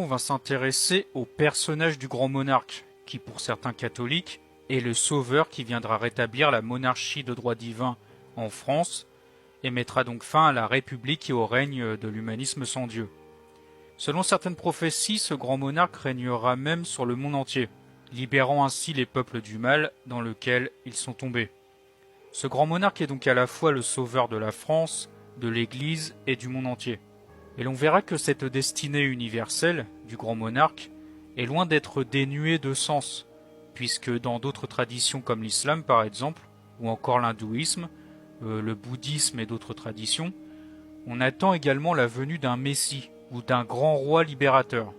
On va s'intéresser au personnage du grand monarque, qui pour certains catholiques est le sauveur qui viendra rétablir la monarchie de droit divin en France et mettra donc fin à la République et au règne de l'humanisme sans Dieu. Selon certaines prophéties, ce grand monarque régnera même sur le monde entier, libérant ainsi les peuples du mal dans lequel ils sont tombés. Ce grand monarque est donc à la fois le sauveur de la France, de l'Église et du monde entier. Et l'on verra que cette destinée universelle du grand monarque est loin d'être dénuée de sens, puisque dans d'autres traditions comme l'islam par exemple, ou encore l'hindouisme, le bouddhisme et d'autres traditions, on attend également la venue d'un messie ou d'un grand roi libérateur.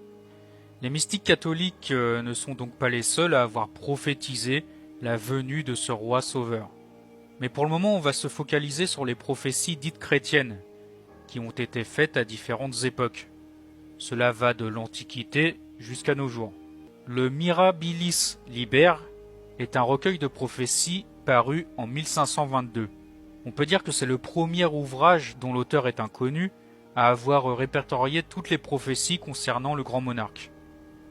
Les mystiques catholiques ne sont donc pas les seuls à avoir prophétisé la venue de ce roi sauveur. Mais pour le moment, on va se focaliser sur les prophéties dites chrétiennes, qui ont été faites à différentes époques. Cela va de l'Antiquité jusqu'à nos jours. Le Mirabilis Liber est un recueil de prophéties paru en 1522. On peut dire que c'est le premier ouvrage dont l'auteur est inconnu à avoir répertorié toutes les prophéties concernant le grand monarque.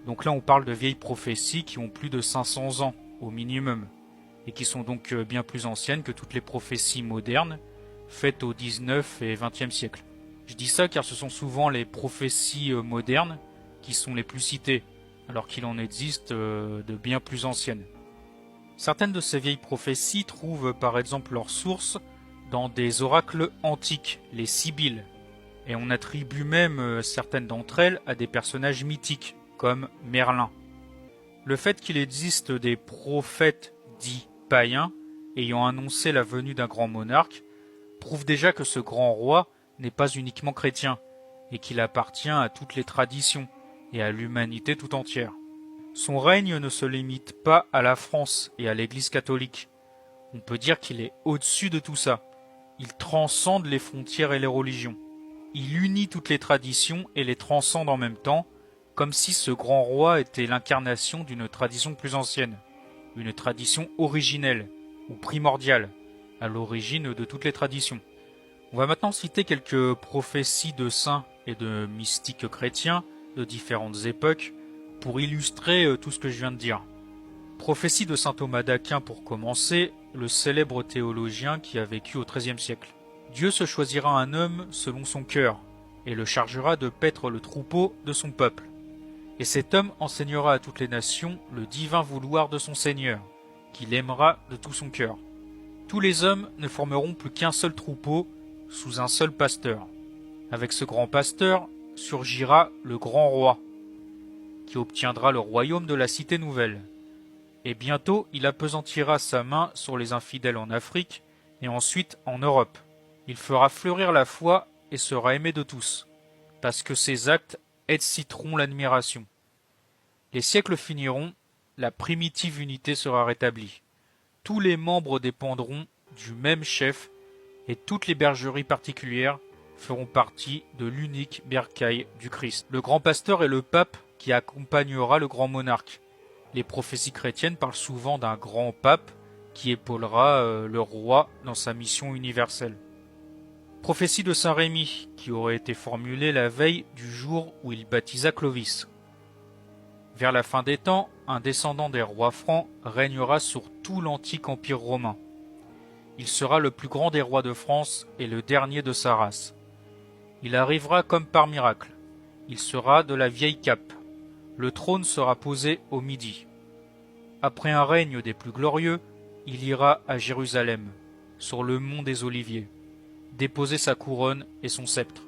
Donc là on parle de vieilles prophéties qui ont plus de 500 ans au minimum, et qui sont donc bien plus anciennes que toutes les prophéties modernes faites au 19 et 20e siècle. Je dis ça car ce sont souvent les prophéties modernes qui sont les plus citées, alors qu'il en existe de bien plus anciennes. Certaines de ces vieilles prophéties trouvent par exemple leur source dans des oracles antiques, les Sibylles, et on attribue même certaines d'entre elles à des personnages mythiques, comme Merlin. Le fait qu'il existe des prophètes dits païens ayant annoncé la venue d'un grand monarque prouve déjà que ce grand roi n'est pas uniquement chrétien, et qu'il appartient à toutes les traditions et à l'humanité tout entière. Son règne ne se limite pas à la France et à l'Église catholique. On peut dire qu'il est au-dessus de tout ça. Il transcende les frontières et les religions. Il unit toutes les traditions et les transcende en même temps, comme si ce grand roi était l'incarnation d'une tradition plus ancienne, une tradition originelle ou primordiale, à l'origine de toutes les traditions. On va maintenant citer quelques prophéties de saints et de mystiques chrétiens de différentes époques pour illustrer tout ce que je viens de dire. Prophétie de saint Thomas d'Aquin pour commencer, le célèbre théologien qui a vécu au XIIIe siècle. Dieu se choisira un homme selon son cœur et le chargera de paître le troupeau de son peuple. Et cet homme enseignera à toutes les nations le divin vouloir de son Seigneur, qu'il aimera de tout son cœur. Tous les hommes ne formeront plus qu'un seul troupeau sous un seul pasteur. Avec ce grand pasteur surgira le grand roi, qui obtiendra le royaume de la cité nouvelle. Et bientôt il appesantira sa main sur les infidèles en Afrique et ensuite en Europe. Il fera fleurir la foi et sera aimé de tous, parce que ses actes exciteront l'admiration. Les siècles finiront, la primitive unité sera rétablie. Tous les membres dépendront du même chef et toutes les bergeries particulières feront partie de l'unique bercail du Christ. Le grand pasteur est le pape qui accompagnera le grand monarque. Les prophéties chrétiennes parlent souvent d'un grand pape qui épaulera le roi dans sa mission universelle. Prophétie de saint Rémi qui aurait été formulée la veille du jour où il baptisa Clovis. Vers la fin des temps, un descendant des rois francs régnera sur tout l'antique empire romain. Il sera le plus grand des rois de France et le dernier de sa race. Il arrivera comme par miracle. Il sera de la vieille cape. Le trône sera posé au midi. Après un règne des plus glorieux, il ira à Jérusalem, sur le mont des Oliviers, déposer sa couronne et son sceptre.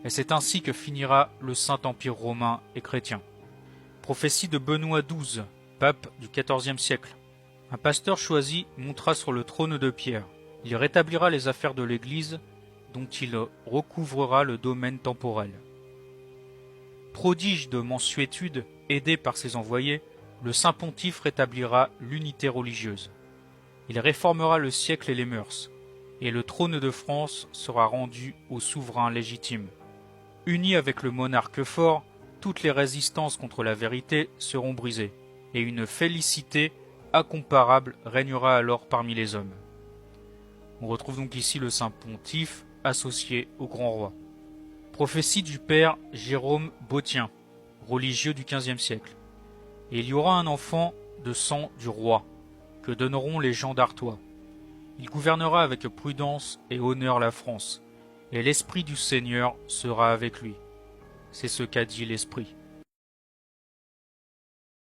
Et c'est ainsi que finira le Saint-Empire romain et chrétien. Prophétie de Benoît XII, pape du XIVe siècle. Un pasteur choisi montera sur le trône de pierre. Il rétablira les affaires de l'Église, dont il recouvrera le domaine temporel. Prodige de mansuétude, aidé par ses envoyés, le saint pontife rétablira l'unité religieuse. Il réformera le siècle et les mœurs, et le trône de France sera rendu au souverain légitime. Uni avec le monarque fort, toutes les résistances contre la vérité seront brisées, et une félicité incomparable régnera alors parmi les hommes. On retrouve donc ici le saint pontife associé au grand roi. Prophétie du père Jérôme Botien. religieux du XVe siècle. Et il y aura un enfant de sang du roi, que donneront les gens d'Artois. Il gouvernera avec prudence et honneur la France, et l'esprit du Seigneur sera avec lui. C'est ce qu'a dit l'Esprit.